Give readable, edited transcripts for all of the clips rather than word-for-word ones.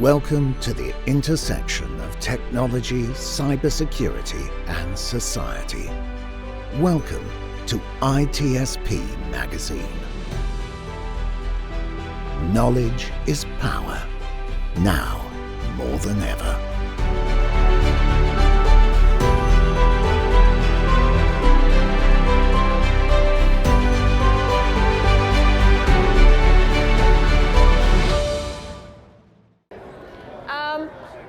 Welcome to the intersection of technology, cybersecurity, and society. Welcome to ITSPmagazine. Knowledge is power, now more than ever.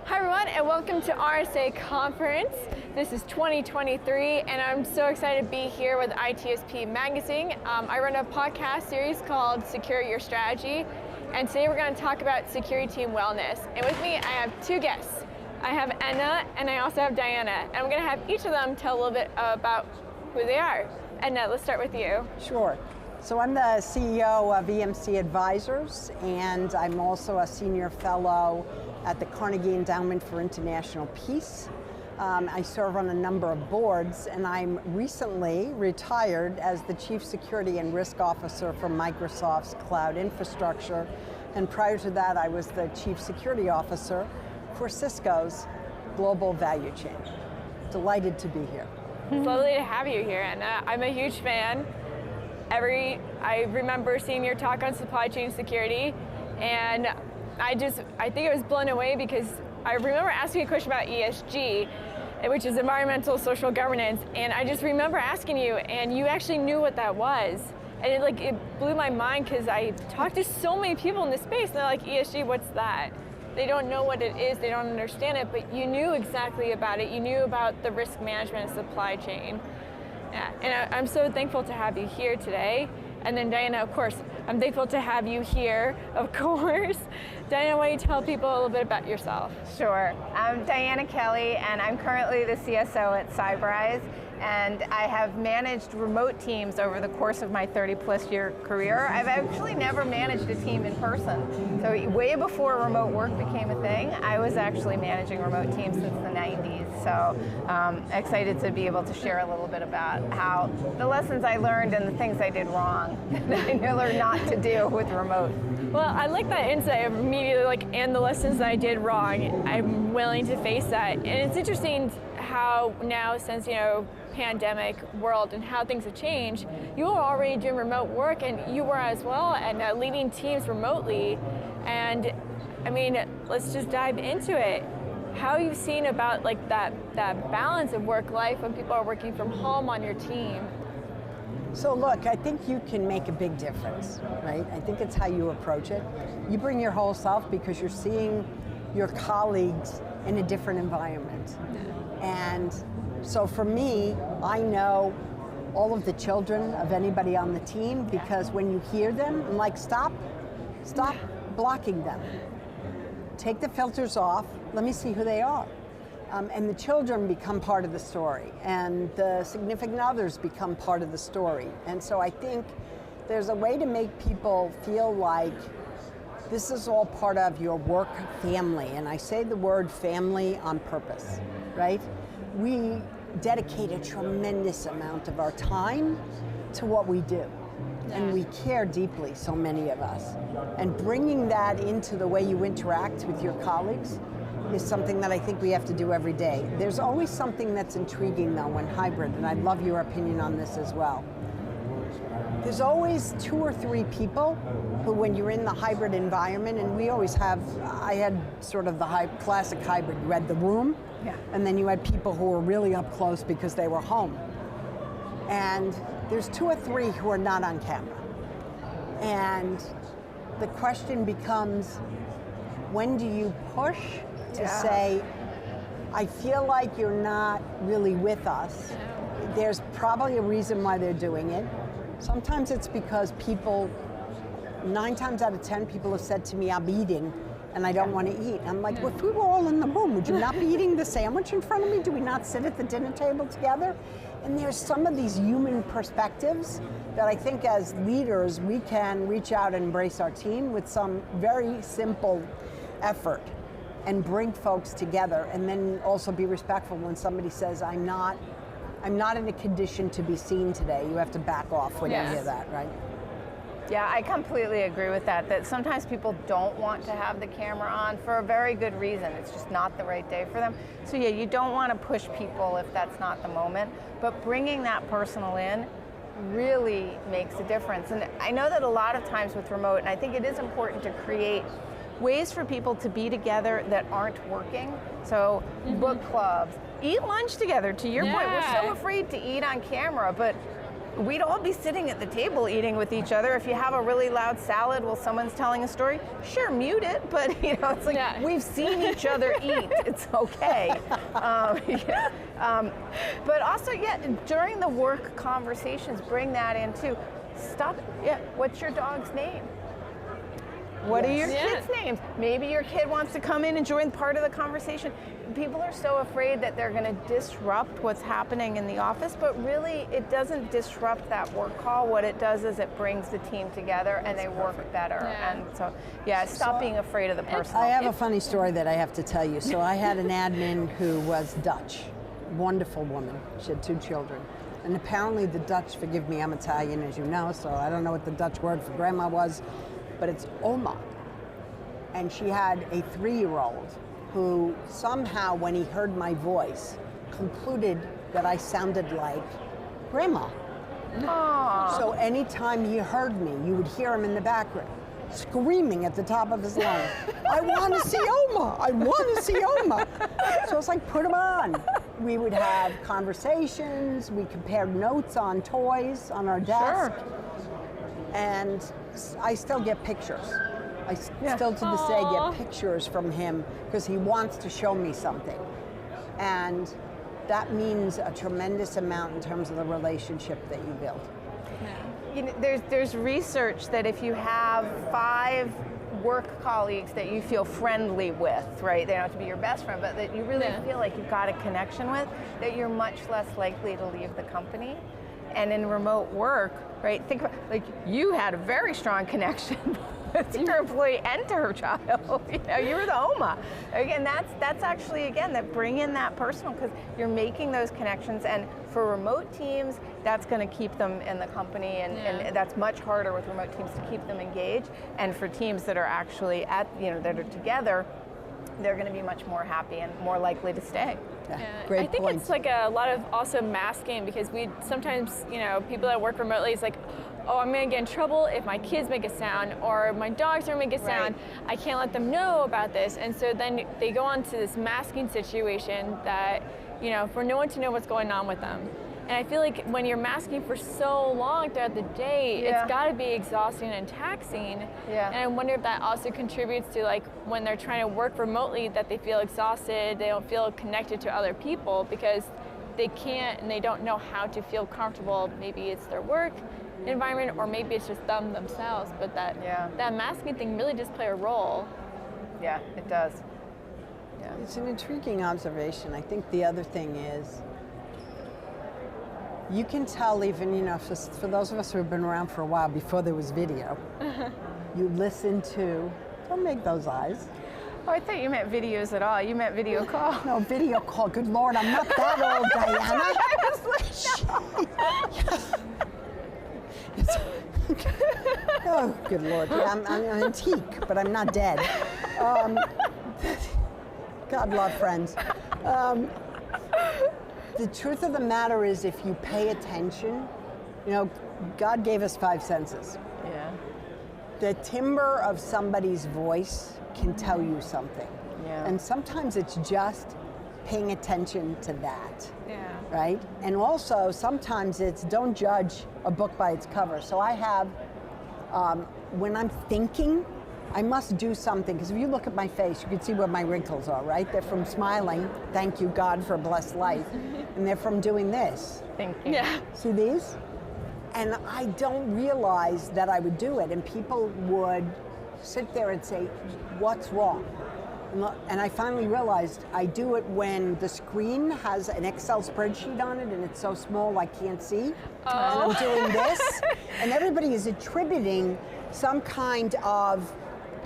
Hi everyone, and welcome to RSAC conference. This is 2023, and I'm so excited to be here with ITSPmagazine. I run a podcast series called Secure Your Strategy, and today we're going to talk about security team wellness. And with me, I have two guests. I have Edna, and I also have Diana, and I'm going to have each of them tell a little bit about who they are. Edna, let's start with you. Sure. So I'm the CEO of EMC Advisors, and I'm also a senior fellow at the Carnegie Endowment for International Peace. I serve on a number of boards, and I'm recently retired as the Chief Security and Risk Officer for Microsoft's cloud infrastructure. And prior to that, I was the Chief Security Officer for Cisco's global value chain. Delighted to be here. It's lovely to have you here, Edna. I'm a huge fan. I remember seeing your talk on supply chain security, and I think I was blown away because I remember asking a question about ESG, which is environmental social governance, and I just remember asking you, and you actually knew what that was. And it blew my mind because I talked to so many people in this space, and they're like, ESG, what's that? They don't know what it is, they don't understand it, but you knew exactly about it. You knew about the risk management and supply chain. Yeah, and I'm so thankful to have you here today. And then Diana, of course, I'm thankful to have you here, of course. Diana, why don't you tell people a little bit about yourself? Sure. I'm Diana Kelley, and I'm currently the CSO at Cybrize, and I have managed remote teams over the course of my 30-plus year career. I've actually never managed a team in person. So way before remote work became a thing, I was actually managing remote teams since the 90s. So excited to be able to share a little bit about how the lessons I learned and the things I did wrong that I learned not to do with remote. Well, I like that insight of immediately and the lessons that I did wrong, I'm willing to face that. And it's interesting how now, since, pandemic world and how things have changed, you were already doing remote work, and you were as well, and leading teams remotely. And I mean, let's just dive into it. How you've seen about that balance of work life when people are working from home on your team? So look, I think you can make a big difference, right? I think it's how you approach it. You bring your whole self because you're seeing your colleagues in a different environment. And so for me, I know all of the children of anybody on the team because when you hear them, I'm like, stop blocking them. Take the filters off, let me see who they are. And the children become part of the story, and the significant others become part of the story. And so I think there's a way to make people feel like this is all part of your work family. And I say the word family on purpose, right? We dedicate a tremendous amount of our time to what we do. And we care deeply, so many of us. And bringing that into the way you interact with your colleagues is something that I think we have to do every day. There's always something that's intriguing though when hybrid, and I'd love your opinion on this as well. There's always 2 or 3 people who, when you're in the hybrid environment, and we always have, I had sort of the classic hybrid. You had the room, and then you had people who were really up close because they were home. And there's 2 or 3 who are not on camera. And the question becomes, when do you push to say, I feel like you're not really with us? There's probably a reason why they're doing it. Sometimes it's because people, 9 times out of 10, people have said to me, I'm eating and I don't want to eat. I'm like, well, if we were all in the room, would you not be eating the sandwich in front of me? Do we not sit at the dinner table together? And there's some of these human perspectives that I think as leaders, we can reach out and embrace our team with some very simple effort and bring folks together, and then also be respectful when somebody says, I'm not in a condition to be seen today. You have to back off when you hear that, right? Yeah, I completely agree with that, that sometimes people don't want to have the camera on for a very good reason. It's just not the right day for them. So yeah, you don't want to push people if that's not the moment, but bringing that personal in really makes a difference. And I know that a lot of times with remote, and I think it is important to create ways for people to be together that aren't working. So book clubs, eat lunch together. To your point, we're so afraid to eat on camera, but we'd all be sitting at the table eating with each other. If you have a really loud salad while someone's telling a story, sure, mute it, but it's like we've seen each other eat. It's okay. But also, during the work conversations, bring that in too. Stop. What's your dog's name? What are your kids' names? Maybe your kid wants to come in and join part of the conversation. People are so afraid that they're going to disrupt what's happening in the office, but really it doesn't disrupt that work call. What it does is it brings the team together and they work better. And so, stop being afraid of the person. I have a funny story that I have to tell you. So I had an admin who was Dutch, wonderful woman. She had 2 children. And apparently the Dutch, forgive me, I'm Italian as you know, so I don't know what the Dutch word for grandma was, but it's Oma. And she had a 3-year-old who somehow, when he heard my voice, concluded that I sounded like Grandma. Aww. So anytime he heard me, you would hear him in the background screaming at the top of his lungs, I want to see Oma, I want to see Oma. So it's like, put him on. We would have conversations, we compared notes on toys on our desk. Sure. And I still get pictures. I still to this day get pictures from him because he wants to show me something. And that means a tremendous amount in terms of the relationship that you build. There's research that if you have 5 work colleagues that you feel friendly with, right? They don't have to be your best friend, but that you really feel like you've got a connection with, that you're much less likely to leave the company. And in remote work, right, think about, like, you had a very strong connection with your employee and to her child. You were the Oma. Again, that's actually, again, that bring in that personal, because you're making those connections, and for remote teams, that's going to keep them in the company, and that's much harder with remote teams to keep them engaged. And for teams that are actually that are together, they're going to be much more happy and more likely to stay. Great I think point. it's like a lot of also masking, because we sometimes, people that work remotely, it's like, oh, I'm going to get in trouble if my kids make a sound or my dogs are make a sound. I can't let them know about this. And so then they go on to this masking situation that, for no one to know what's going on with them. And I feel like when you're masking for so long throughout the day, it's got to be exhausting and taxing. And I wonder if that also contributes to, like, when they're trying to work remotely, that they feel exhausted, they don't feel connected to other people because they can't and they don't know how to feel comfortable. Maybe it's their work environment, or maybe it's just them themselves, but that masking thing really does play a role. Yeah, it does. It's an intriguing observation. I think the other thing is, you can tell even, for those of us who have been around for a while before there was video, you listen to, don't make those eyes. Oh, I thought you meant videos at all. You meant video call. No, video call. Good Lord, I'm not that old, Diana. I was like, Oh, good Lord. Yeah, I'm antique, but I'm not dead. God love friends. The truth of the matter is, if you pay attention, God gave us 5 senses. The timbre of somebody's voice can tell you something. And sometimes it's just paying attention to that. Right? And also, sometimes it's don't judge a book by its cover. So I have, when I'm thinking, I must do something, because if you look at my face, you can see where my wrinkles are, right? They're from smiling, thank you God for a blessed life, and they're from doing this. Thinking. See these? And I don't realize that I would do it, and people would sit there and say, what's wrong? And I finally realized I do it when the screen has an Excel spreadsheet on it and it's so small I can't see. And I'm doing this, and everybody is attributing some kind of,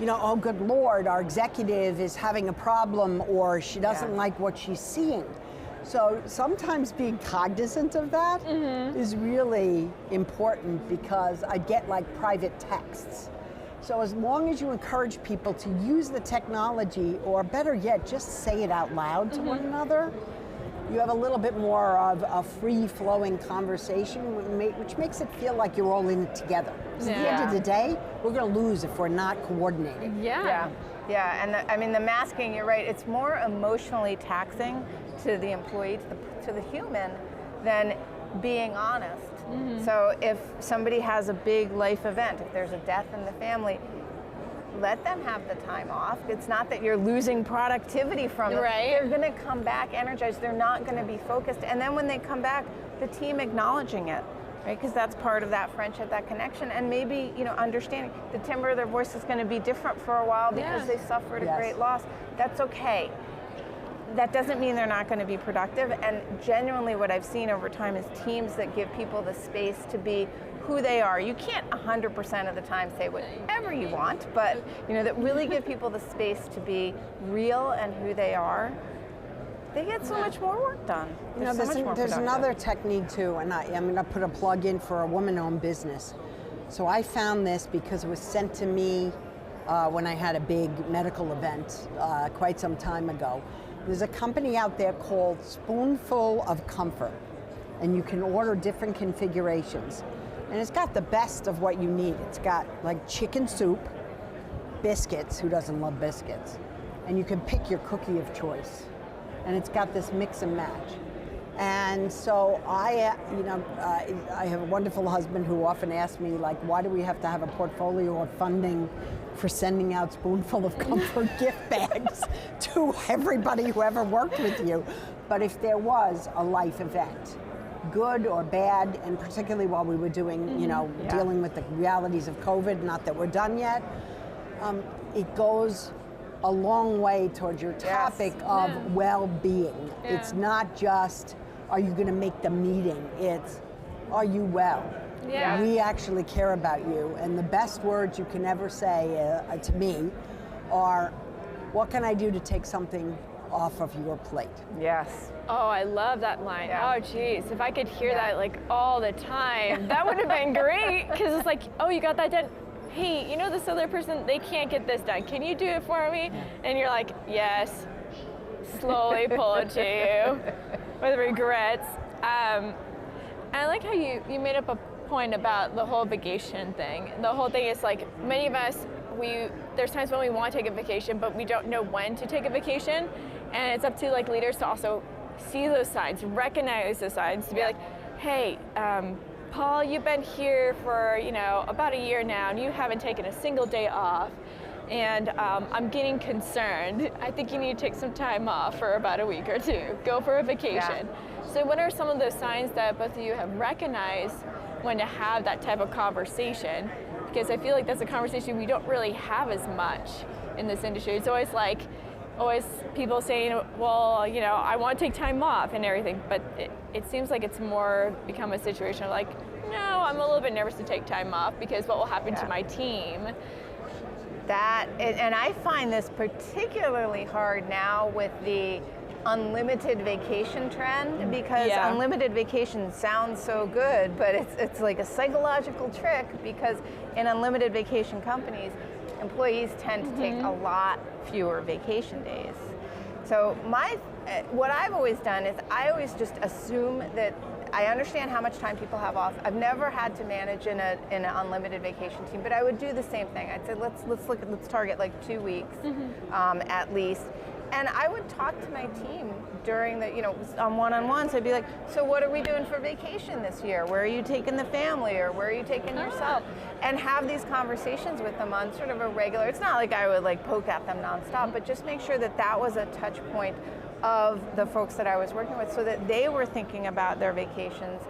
oh good Lord, our executive is having a problem, or she doesn't like what she's seeing. So sometimes being cognizant of that is really important, because I get like private texts. So as long as you encourage people to use the technology, or better yet, just say it out loud to one another, you have a little bit more of a free-flowing conversation, which makes it feel like you're all in it together. So at the end of the day, we're going to lose if we're not coordinating. Yeah, and I mean, the masking, you're right, it's more emotionally taxing to the employee, to the human, than being honest. So if somebody has a big life event, if there's a death in the family, let them have the time off. It's not that you're losing productivity from it. Right. They're going to come back energized. They're not going to be focused. And then when they come back, the team acknowledging it, right? Because that's part of that friendship, that connection, and maybe, you know, understanding the timbre of their voice is going to be different for a while because they suffered a great loss. That's okay. That doesn't mean they're not going to be productive, and genuinely what I've seen over time is teams that give people the space to be who they are. You can't 100% of the time say whatever you want, but you know, that really give people the space to be real and who they are. They get so much more work done. You know, there's another technique too, and I'm going to put a plug in for a woman-owned business. So I found this because it was sent to me when I had a big medical event quite some time ago. There's a company out there called Spoonful of Comfort, and you can order different configurations. And it's got the best of what you need. It's got like chicken soup, biscuits, who doesn't love biscuits? And you can pick your cookie of choice. And it's got this mix and match. And so I have a wonderful husband who often asks me, like, why do we have to have a portfolio of funding for sending out Spoonful of Comfort gift bags to everybody who ever worked with you? But if there was a life event, good or bad, and particularly while we were doing, dealing with the realities of COVID, not that we're done yet, it goes a long way towards your topic of well-being. It's not just, are you going to make the meeting? It's, are you well? Yeah. We actually care about you. And the best words you can ever say to me are, what can I do to take something off of your plate? Yes. Oh, I love that line. Yeah. Oh, geez. If I could hear that like all the time, that would have been great. Because it's like, oh, you got that done? Hey, you know this other person, they can't get this done. Can you do it for me? And you're like, yes. Slowly pull it to you with regrets. And I like how you made up a point about the whole vacation thing. The whole thing is like, many of us, there's times when we want to take a vacation, but we don't know when to take a vacation. And it's up to like leaders to also see those signs, recognize those signs, to be like, hey, Paul, you've been here for about a year now, and you haven't taken a single day off, and I'm getting concerned. I think you need to take some time off for about a week or two. Go for a vacation. So what are some of those signs that both of you have recognized when to have that type of conversation? Because I feel like that's a conversation we don't really have as much in this industry. It's always like, people saying, well, I want to take time off and everything, but it seems like it's more become a situation of like, no, I'm a little bit nervous to take time off because what will happen to my team? And I find this particularly hard now with the unlimited vacation trend, because unlimited vacation sounds so good, but it's like a psychological trick, because in unlimited vacation companies, employees tend to take a lot fewer vacation days. So what I've always done is I always just assume that I understand how much time people have off. I've never had to manage in an unlimited vacation team, but I would do the same thing. I'd say let's target like 2 weeks at least. And I would talk to my team during the, on one-on-ones. I'd be like, so what are we doing for vacation this year? Where are you taking the family, or where are you taking yourself? And have these conversations with them on sort of a regular, it's not like I would like poke at them nonstop, but just make sure that that was a touch point of the folks that I was working with, so that they were thinking about their vacations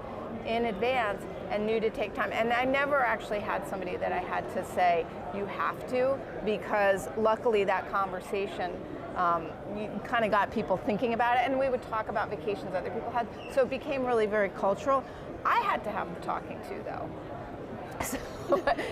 in advance and knew to take time. And I never actually had somebody that I had to say, you have to, because luckily that conversation you kind of got people thinking about it, and we would talk about vacations other people had, so it became really very cultural. I had to have the talking to, though. So,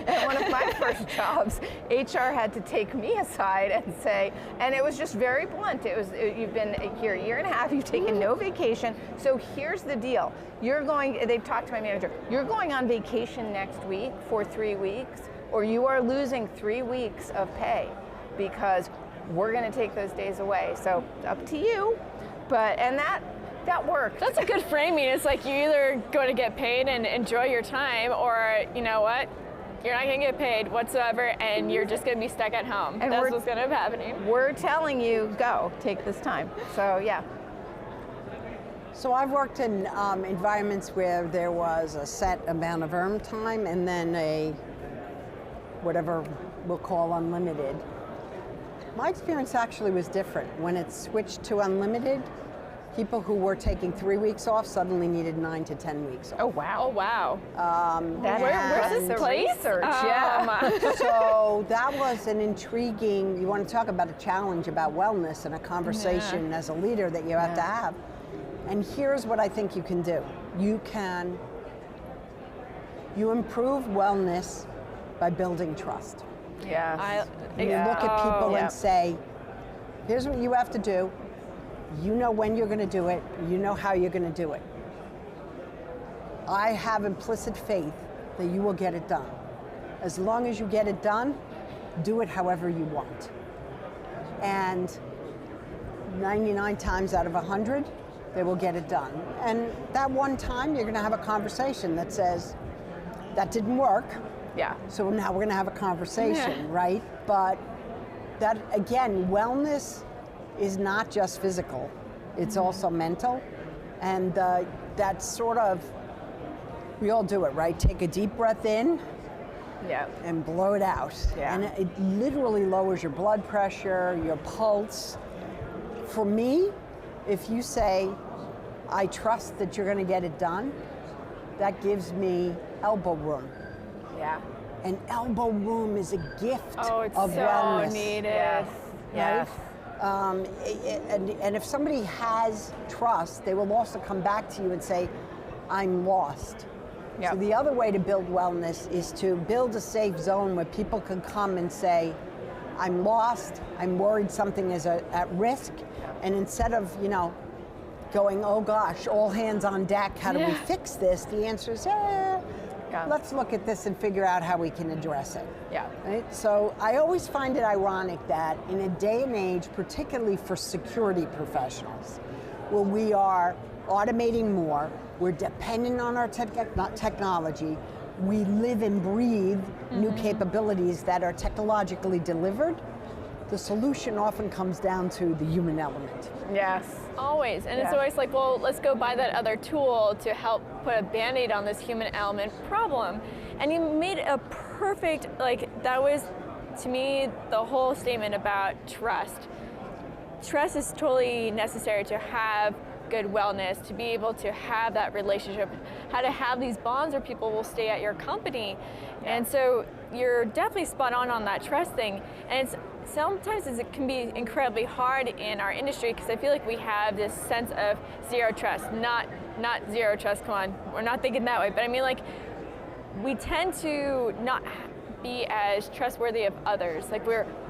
at one of my first jobs, HR had to take me aside and say, and it was just very blunt, you've been here a year and a half, you've taken no vacation, so here's the deal. They've talked to my manager, you're going on vacation next week for 3 weeks, or you are losing 3 weeks of pay because we're going to take those days away. So up to you, and that worked. That's a good framing. It's like you either go to get paid and enjoy your time, or you know what? You're not going to get paid whatsoever, and you're just going to be stuck at home. And that's what's going to be happening. We're telling you, go, take this time. So, yeah. So I've worked in environments where there was a set amount of earned time and then a, whatever we'll call unlimited. My experience actually was different. When it switched to unlimited, people who were taking 3 weeks off suddenly needed 9 to 10 weeks off. Oh, wow. Oh, wow. Where's this place? Research, yeah. So that was an intriguing, you want to talk about a challenge about wellness and a conversation as a leader that you have to have. And here's what I think you can do. You improve wellness by building trust. Yes. You look at people and say, here's what you have to do. You know when you're going to do it. You know how you're going to do it. I have implicit faith that you will get it done. As long as you get it done, do it however you want. And 99 times out of 100, they will get it done. And that one time, you're going to have a conversation that says, that didn't work. Yeah. So now we're going to have a conversation, right? But that, again, wellness is not just physical, it's also mental. And that's sort of, we all do it, right? Take a deep breath in and blow it out. Yeah. And it literally lowers your blood pressure, your pulse. For me, if you say, I trust that you're going to get it done, that gives me elbow room. Yeah. And elbow room is a gift Oh, it's of so wellness. needed. Yes. Yes. And if somebody has trust, they will also come back to you and say, I'm lost. Yep. So the other way to build wellness is to build a safe zone where people can come and say, I'm lost, I'm worried something is at risk, and instead of, going, oh gosh, all hands on deck, how do we fix this? The answer is, let's look at this and figure out how we can address it. Yeah. Right? So I always find it ironic that in a day and age, particularly for security professionals, where we are automating more, we're dependent on our technology, we live and breathe new capabilities that are technologically delivered, the solution often comes down to the human element. Yes. Always. And it's always like, well, let's go buy that other tool to help put a Band-Aid on this human element problem. And you made a perfect, that was, to me, the whole statement about trust. Trust is totally necessary to have good wellness, to be able to have that relationship, how to have these bonds where people will stay at your company. And so you're definitely spot on that trust thing. And sometimes it can be incredibly hard in our industry because I feel like we have this sense of zero trust, not zero trust, come on, we're not thinking that way, but I mean we tend to not be as trustworthy of others.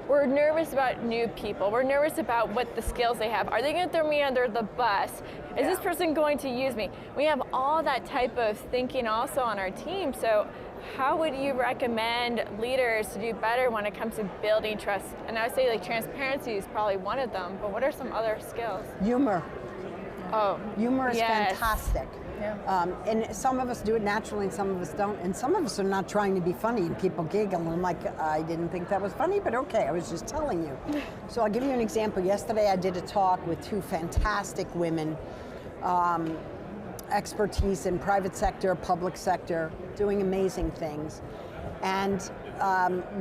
We're nervous about new people. We're nervous about what the skills they have. Are they going to throw me under the bus? Is this person going to use me? We have all that type of thinking also on our team. So how would you recommend leaders to do better when it comes to building trust? And I would say transparency is probably one of them, but what are some other skills? Humor. Oh, humor is yes. fantastic. Yeah. And some of us do it naturally and some of us don't. And some of us are not trying to be funny and people giggle and I'm like, I didn't think that was funny, but okay, I was just telling you. So I'll give you an example. Yesterday I did a talk with two fantastic women, expertise in private sector, public sector, doing amazing things. And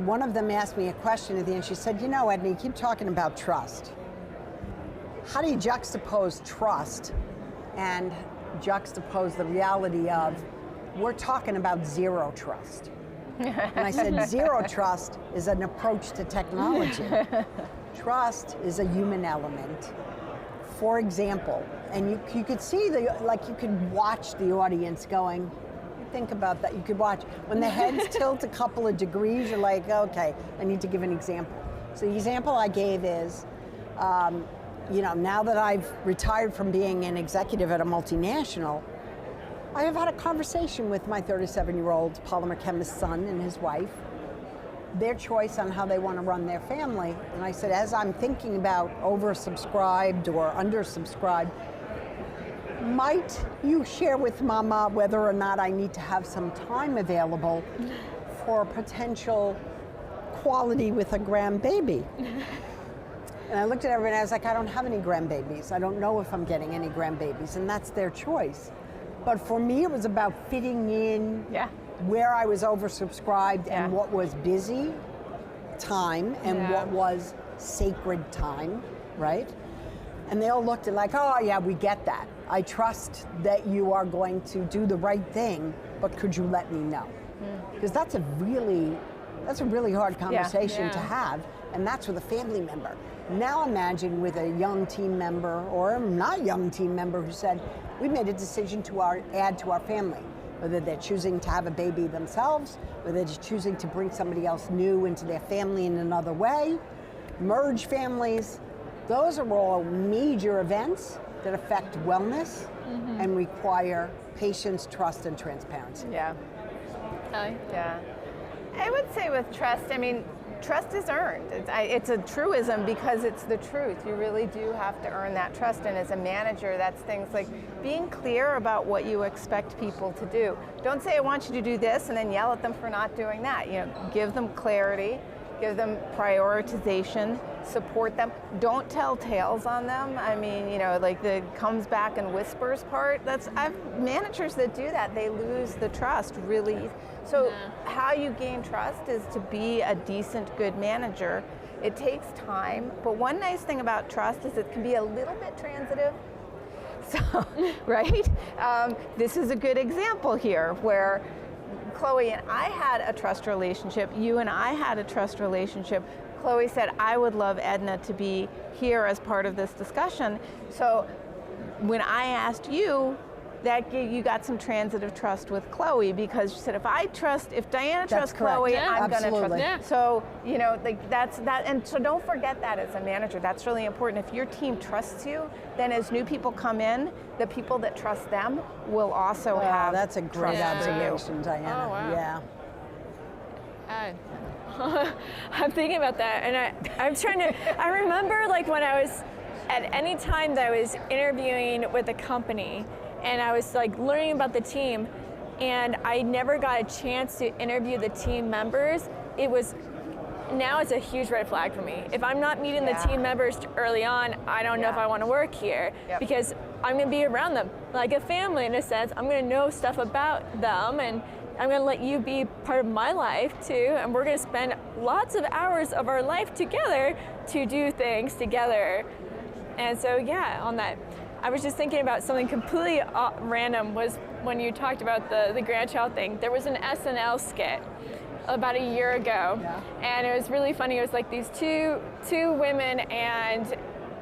one of them asked me a question at the end. She said, Edna, you keep talking about trust. How do you juxtapose trust and juxtapose the reality of, we're talking about zero trust. And I said, zero trust is an approach to technology. Trust is a human element. For example, and you could see you could watch the audience going, think about that. You could watch. When the heads tilt a couple of degrees, you're like, okay, I need to give an example. So the example I gave is, now that I've retired from being an executive at a multinational, I have had a conversation with my 37-year-old polymer chemist son and his wife, their choice on how they want to run their family. And I said, as I'm thinking about oversubscribed or undersubscribed, might you share with Mama whether or not I need to have some time available for potential quality with a grandbaby? And I looked at everyone and I was like, I don't have any grandbabies. I don't know if I'm getting any grandbabies, and that's their choice. But for me, it was about fitting in where I was oversubscribed and what was busy time and what was sacred time, right? And they all looked at like, oh yeah, we get that. I trust that you are going to do the right thing, but could you let me know? Because that's a really hard conversation to have, and that's with a family member. Now imagine with a young team member or not young team member who said, we made a decision to add to our family, whether they're choosing to have a baby themselves, whether they're choosing to bring somebody else new into their family in another way, merge families. Those are all major events that affect wellness and require patience, trust, and transparency. Yeah. Yeah. I would say with trust, trust is earned. It's a truism because it's the truth. You really do have to earn that trust. And as a manager, that's things like being clear about what you expect people to do. Don't say, I want you to do this, and then yell at them for not doing that. Give them clarity, give them prioritization, support them. Don't tell tales on them. Like the comes back and whispers part, I've managers that do that, they lose the trust really. So how you gain trust is to be a decent, good manager. It takes time, but one nice thing about trust is it can be a little bit transitive. So, right? This is a good example here where Chloe and I had a trust relationship, you and I had a trust relationship. Chloe said, I would love Edna to be here as part of this discussion. So when I asked you, you got some transitive trust with Chloe because she said, if Diana trusts Chloe, I'm going to trust. Yeah. So, that's that. And so don't forget that as a manager. That's really important. If your team trusts you, then as new people come in, the people that trust them will also have that's a great observation, Diana. Oh, wow. Yeah. I'm thinking about that, and I remember like when I was, at any time that I was interviewing with a company, and I was like learning about the team, and I never got a chance to interview the team members. Now it's a huge red flag for me. If I'm not meeting the team members early on, I don't know if I want to work here because I'm going to be around them like a family in a sense. I'm going to know stuff about them, and I'm going to let you be part of my life too, and we're going to spend lots of hours of our life together to do things together. And so on that, I was just thinking about something completely random was when you talked about the grandchild thing. There was an SNL skit about a year ago, and it was really funny. It was like these two women, and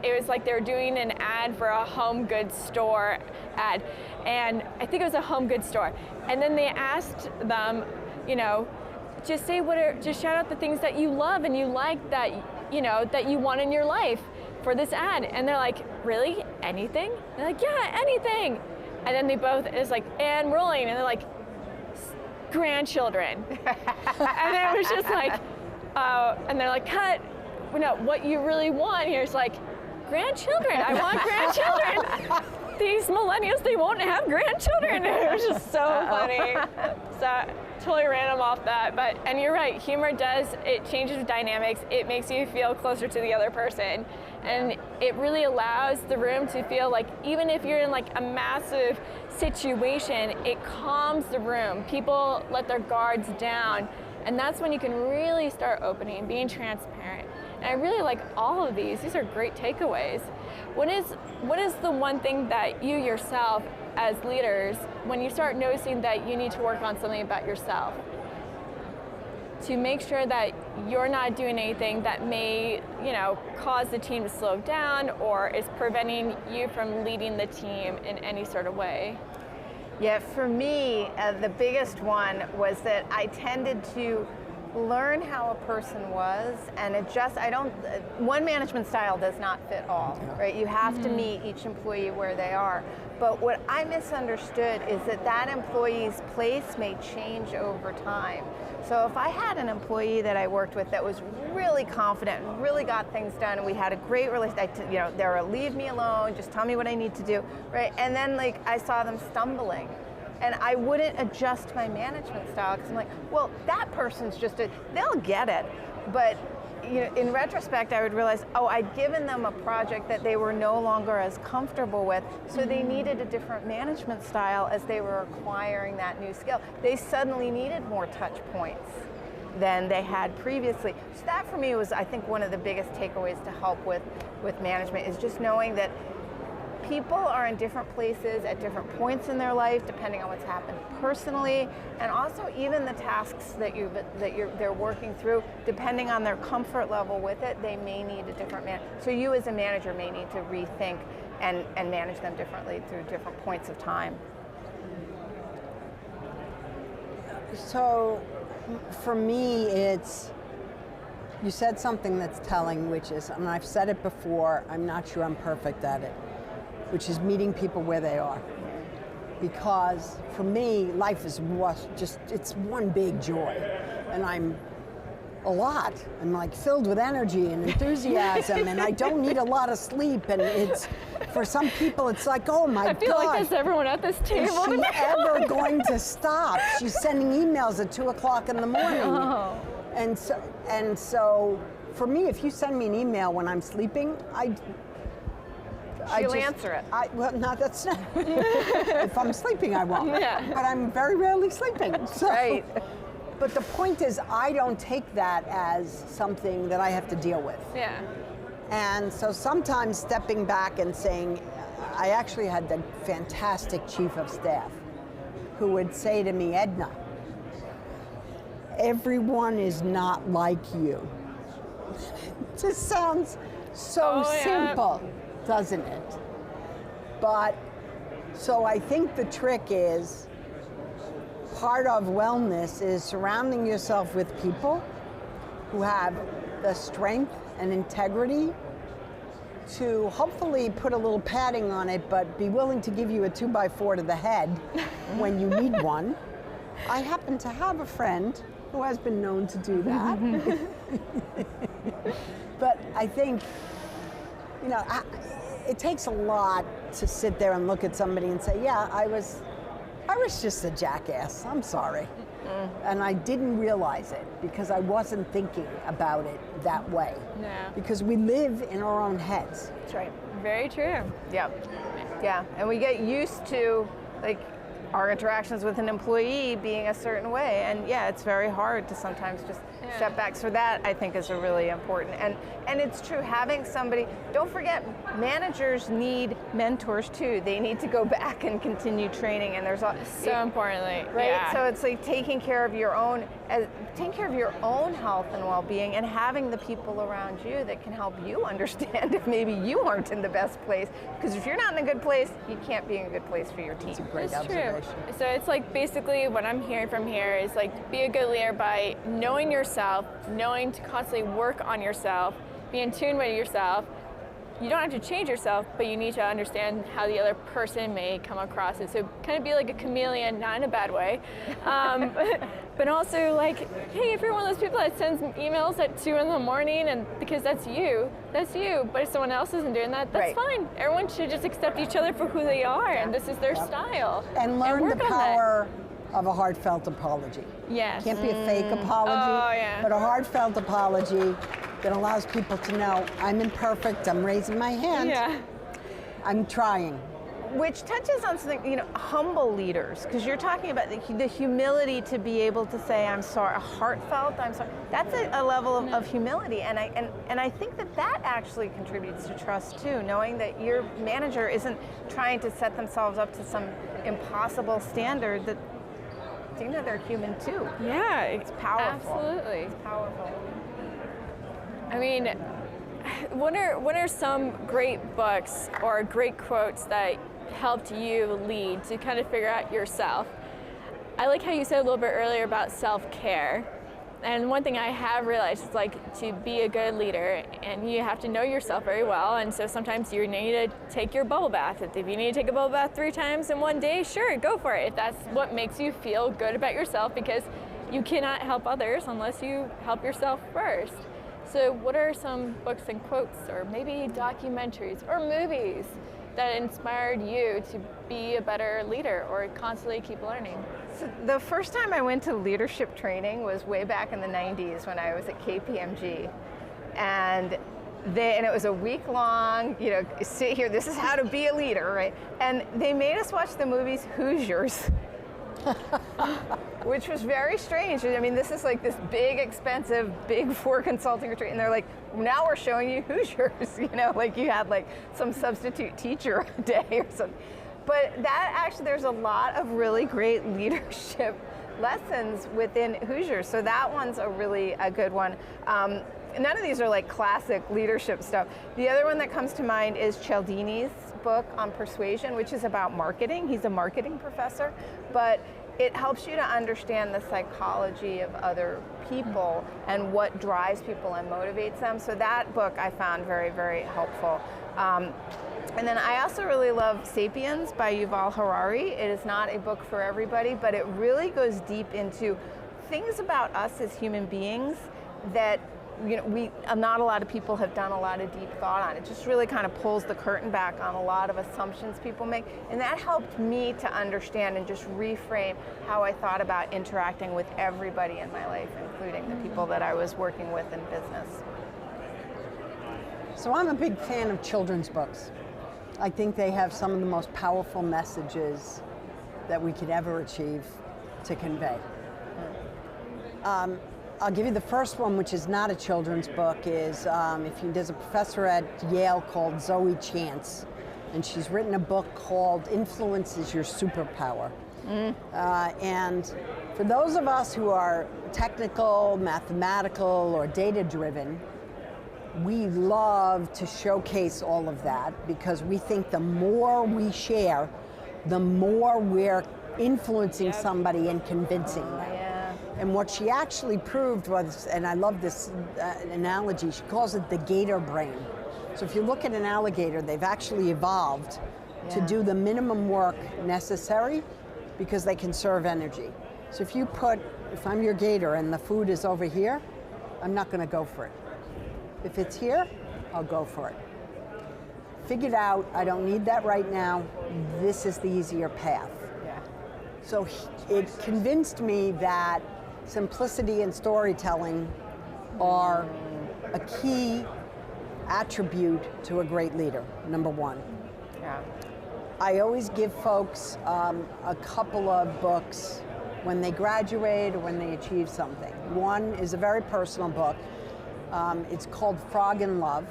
it was like they were doing an ad for a home goods store ad, and I think it was a home goods store. And then they asked them, just shout out the things that you love and you like that you want in your life for this ad. And they're like, really? Anything? They're like, yeah, anything. And then they both, it's like, and rolling, and they're like, grandchildren. And then it was just like, and they're like, cut. What you really want here is like, grandchildren. I want grandchildren. These millennials, they won't have grandchildren. It was just so funny. So totally random off that, and you're right, humor it changes the dynamics. It makes you feel closer to the other person. And it really allows the room to feel like, even if you're in like a massive situation, it calms the room. People let their guards down. And that's when you can really start opening, being transparent. And I really like all of these. These are great takeaways. What is the one thing that you yourself as leaders, when you start noticing that you need to work on something about yourself, to make sure that you're not doing anything that may, cause the team to slow down or is preventing you from leading the team in any sort of way? Yeah, for me, the biggest one was that I tended to learn how a person was and adjust. One management style does not fit all, right? You have to meet each employee where they are. But what I misunderstood is that employee's place may change over time. So if I had an employee that I worked with that was really confident and really got things done, and we had a great relationship, they were leave me alone, just tell me what I need to do, right? And then I saw them stumbling, and I wouldn't adjust my management style because I'm like, well, that person's they'll get it. But in retrospect, I would realize, I'd given them a project that they were no longer as comfortable with, so they needed a different management style as they were acquiring that new skill. They suddenly needed more touch points than they had previously. So that for me was, I think, one of the biggest takeaways to help with management is just knowing that people are in different places at different points in their life, depending on what's happened personally, and also even the tasks that they're working through, depending on their comfort level with it, they may need a different So you as a manager may need to rethink and manage them differently through different points of time. So for me, you said something that's telling, which is, and I've said it before, I'm not sure I'm perfect at it, which is meeting people where they are. Because for me, life is it's one big joy. And I'm filled with energy and enthusiasm, and I don't need a lot of sleep, and for some people it's like, oh my God. I feel like that's everyone at this table. Is she ever going to stop? She's sending emails at 2 o'clock in the morning. Oh. And so for me, if you send me an email when I'm sleeping, She'll answer it. That's not. If I'm sleeping, I won't. Yeah. But I'm very rarely sleeping. So. Right. But the point is, I don't take that as something that I have to deal with. Yeah. And so sometimes stepping back and saying, I actually had the fantastic chief of staff who would say to me, Edna, everyone is not like you. It just sounds so simple, doesn't it? But, so I think the trick is, part of wellness is surrounding yourself with people who have the strength and integrity to hopefully put a little padding on it, but be willing to give you a 2x4 to the head when you need one. I happen to have a friend who has been known to do that. But I think, it takes a lot to sit there and look at somebody and say, yeah, I was just a jackass, I'm sorry. And I didn't realize it because I wasn't thinking about it that way. Yeah. Because we live in our own heads. That's right. Very true. Yeah. Yeah. And we get used to our interactions with an employee being a certain way. And yeah, it's very hard to sometimes just step back. So that I think is a really important. And it's true, having somebody, don't forget, managers need mentors too. They need to go back and continue training, and there's importantly, right? Yeah. So it's taking care of your own health and well-being, and having the people around you that can help you understand if maybe you aren't in the best place. Because if you're not in a good place, you can't be in a good place for your team. It's a great That's observation. true. So it's basically what I'm hearing from here is be a good leader by knowing yourself, knowing to constantly work on yourself, be in tune with yourself. You don't have to change yourself, but you need to understand how the other person may come across it. So kind of be like a chameleon, not in a bad way, but also hey, if you're one of those people that sends emails at 2 in the morning, and because that's you, but if someone else isn't doing that, that's fine. Everyone should just accept each other for who they are, and this is their style. And learn work the on power of a heartfelt apology. Yes. Can't be a fake apology, but a heartfelt apology that allows people to know I'm imperfect, I'm raising my hand, I'm trying. Which touches on something, humble leaders, because you're talking about the humility to be able to say, I'm sorry, heartfelt, I'm sorry. That's a level of humility, and I think that actually contributes to trust too, knowing that your manager isn't trying to set themselves up to some impossible standard, that they're human too. Yeah, it's powerful. Absolutely. It's powerful. I mean, what are some great books or great quotes that helped you lead to kind of figure out yourself? I like how you said a little bit earlier about self-care. And one thing I have realized is like to be a good leader, and you have to know yourself very well. And so sometimes you need to take your bubble bath. If you need to take a bubble bath 3 times in one day, sure, go for it. If that's what makes you feel good about yourself, because you cannot help others unless you help yourself first. So what are some books and quotes, or maybe documentaries or movies that inspired you to be a better leader or constantly keep learning? So the first time I went to leadership training was way back in the 90s when I was at KPMG. And it was a week long, sit here, this is how to be a leader, right? And they made us watch the movies Hoosiers, which was very strange. I mean, this is like this big, expensive, Big Four consulting retreat, and they're like, now we're showing you Hoosiers, like you had like some substitute teacher a day or something. But that actually, there's a lot of really great leadership lessons within Hoosiers, so that one's a good one. None of these are like classic leadership stuff. The other one that comes to mind is Cialdini's book on persuasion, which is about marketing. He's a marketing professor, but it helps you to understand the psychology of other people and what drives people and motivates them. So that book I found very, very helpful. And then I also really love Sapiens by Yuval Harari. It is not a book for everybody, but it really goes deep into things about us as human beings that not a lot of people have done a lot of deep thought on. It just really kind of pulls the curtain back on a lot of assumptions people make, and that helped me to understand and just reframe how I thought about interacting with everybody in my life, including the people that I was working with in business. So I'm a big fan of children's books. I think they have some of the most powerful messages that we could ever achieve to convey. I'll give you the first one, which is not a children's book, is there's a professor at Yale called Zoe Chance, and she's written a book called Influence is Your Superpower. And for those of us who are technical, mathematical, or data-driven, we love to showcase all of that because we think the more we share, the more we're influencing somebody and convincing them. And what she actually proved was, and I love this analogy, she calls it the gator brain. So if you look at an alligator, they've actually evolved to do the minimum work necessary because they conserve energy. So if I'm your gator and the food is over here, I'm not going to go for it. If it's here, I'll go for it. Figured out, I don't need that right now. This is the easier path. So it convinced me that simplicity and storytelling are a key attribute to a great leader, number one. I always give folks a couple of books when they graduate or when they achieve something. One is a very personal book. It's called Frog in Love,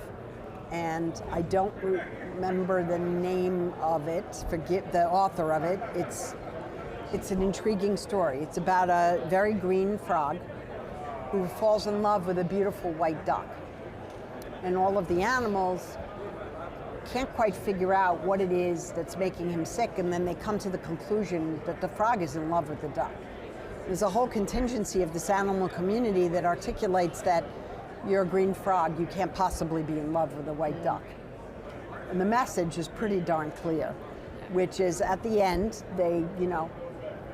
and I don't remember the name of it, forget the author of it. It's an intriguing story. It's about a very green frog who falls in love with a beautiful white duck. And all of the animals can't quite figure out what it is that's making him sick, and then they come to the conclusion that the frog is in love with the duck. There's a whole contingency of this animal community that articulates that you're a green frog, you can't possibly be in love with a white duck. And the message is pretty darn clear, which is at the end,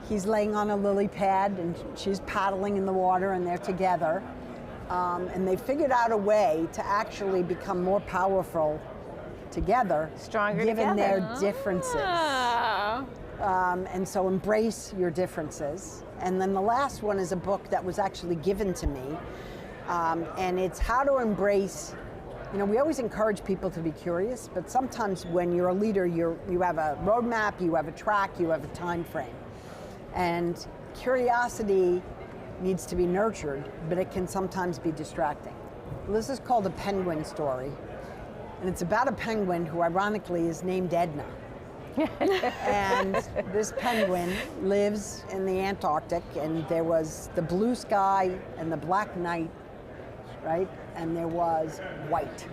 he's laying on a lily pad and she's paddling in the water and they're together. And they figured out a way to actually become more powerful together, stronger given together. Their differences. And so embrace your differences. And then the last one is a book that was actually given to me. And it's how to embrace, we always encourage people to be curious, but sometimes when you're a leader, you have a roadmap, you have a track, you have a time frame. And curiosity needs to be nurtured, but it can sometimes be distracting. This is called A Penguin Story. And it's about a penguin who ironically is named Edna. And this penguin lives in the Antarctic, and there was the blue sky and the black night, right? And there was white.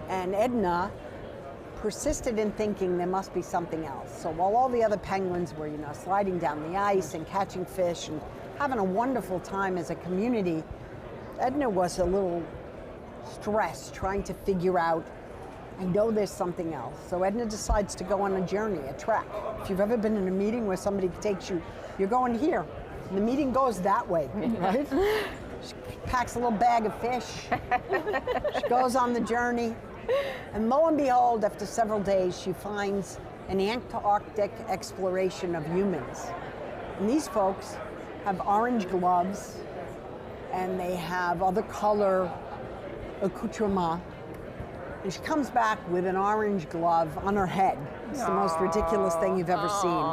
And Edna persisted in thinking there must be something else. So while all the other penguins were, sliding down the ice and catching fish and having a wonderful time as a community, Edna was a little stressed trying to figure out, I know there's something else. So Edna decides to go on a journey, a trek. If you've ever been in a meeting where somebody takes you, you're going here, and the meeting goes that way, right? She packs a little bag of fish. She goes on the journey. And lo and behold, after several days, she finds an Antarctic exploration of humans. And these folks have orange gloves, and they have other color accoutrement. And she comes back with an orange glove on her head. It's the most ridiculous thing you've ever seen.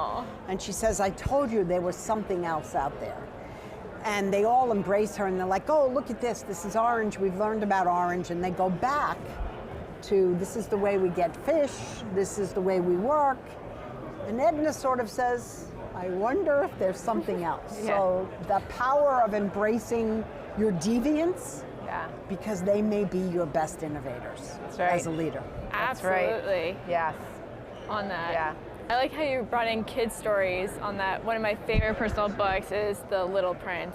And she says, I told you there was something else out there. And they all embrace her, and they're like, oh, look at this. This is orange. We've learned about orange. And they go back to, this is the way we get fish. This is the way we work. And Edna sort of says, I wonder if there's something else. Yeah. So the power of embracing your deviance, because they may be your best innovators as a leader. Absolutely. Yes. On that. Yeah. I like how you brought in kid stories on that. One of my favorite personal books is The Little Prince.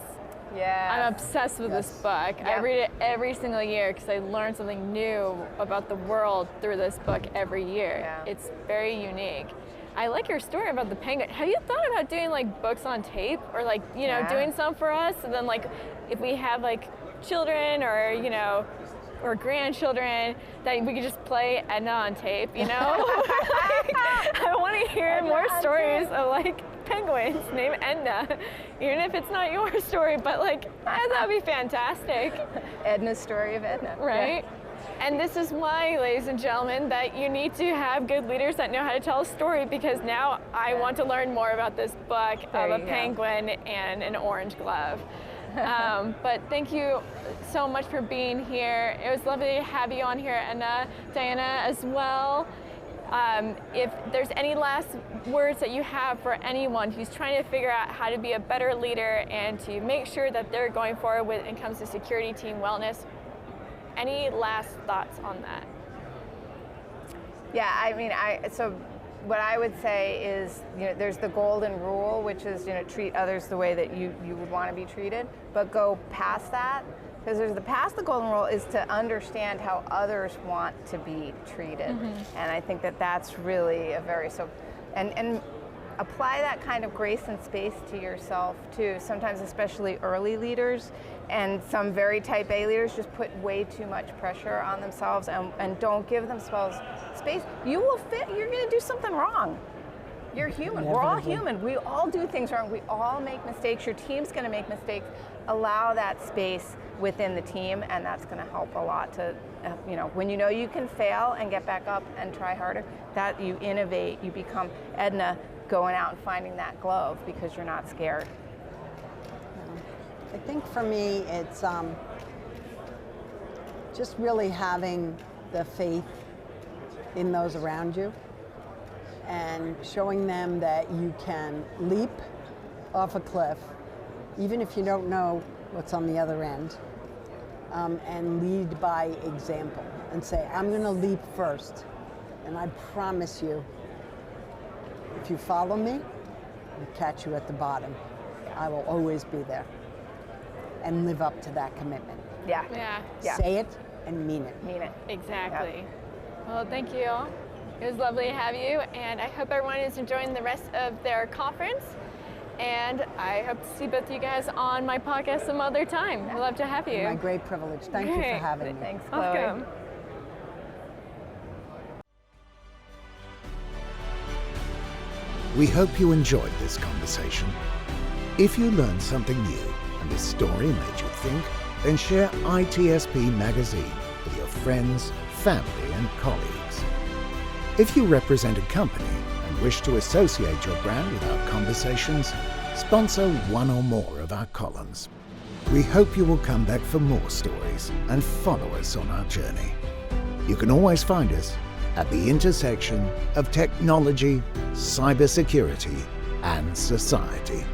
Yeah. I'm obsessed with this book. I read it every single year because I learn something new about the world through this book every year. Yeah. It's very unique. I like your story about the penguin. Have you thought about doing like books on tape, or like, doing some for us, and then like if we have like children or or grandchildren, that we could just play Edna on tape, I want to hear more stories of like penguins named Edna, even if it's not your story, but like that'd be fantastic. Edna's story of Edna. Right? Yeah. And this is why, ladies and gentlemen, that you need to have good leaders that know how to tell a story, because now I want to learn more about this book of a penguin and an orange glove. But thank you so much for being here. It was lovely to have you on here, and Diana as well. If there's any last words that you have for anyone who's trying to figure out how to be a better leader and to make sure that they're going forward when it comes to security team wellness, any last thoughts on that? Yeah, I mean, so what I would say is, there's the golden rule, which is, treat others the way that you would want to be treated, but go past that, because past the golden rule is to understand how others want to be treated. And I think that that's really and apply that kind of grace and space to yourself too. Sometimes, especially early leaders and some very type A leaders, just put way too much pressure on themselves and don't give themselves space. You will you're gonna do something wrong. You're human, we're all human. We all do things wrong, we all make mistakes. Your team's gonna make mistakes. Allow that space within the team, and that's gonna help a lot to, when you can fail and get back up and try harder, that you innovate, you become Edna, going out and finding that glove because you're not scared. I think for me, it's just really having the faith in those around you and showing them that you can leap off a cliff, even if you don't know what's on the other end, and lead by example and say, I'm going to leap first, and I promise you, if you follow me, I'll catch you at the bottom. I will always be there. And live up to that commitment. Yeah. Say it and mean it. Mean it. Exactly. Well, thank you. It was lovely to have you, and I hope everyone is enjoying the rest of their conference. And I hope to see both of you guys on my podcast some other time. I'd love to have you. My great privilege. Thank you for having me. Thanks, Chloe. Welcome. We hope you enjoyed this conversation. If you learned something new and this story made you think, then share ITSPmagazine with your friends, family, and colleagues. If you represent a company and wish to associate your brand with our conversations, sponsor one or more of our columns. We hope you will come back for more stories and follow us on our journey. You can always find us at the intersection of technology, cybersecurity, and society.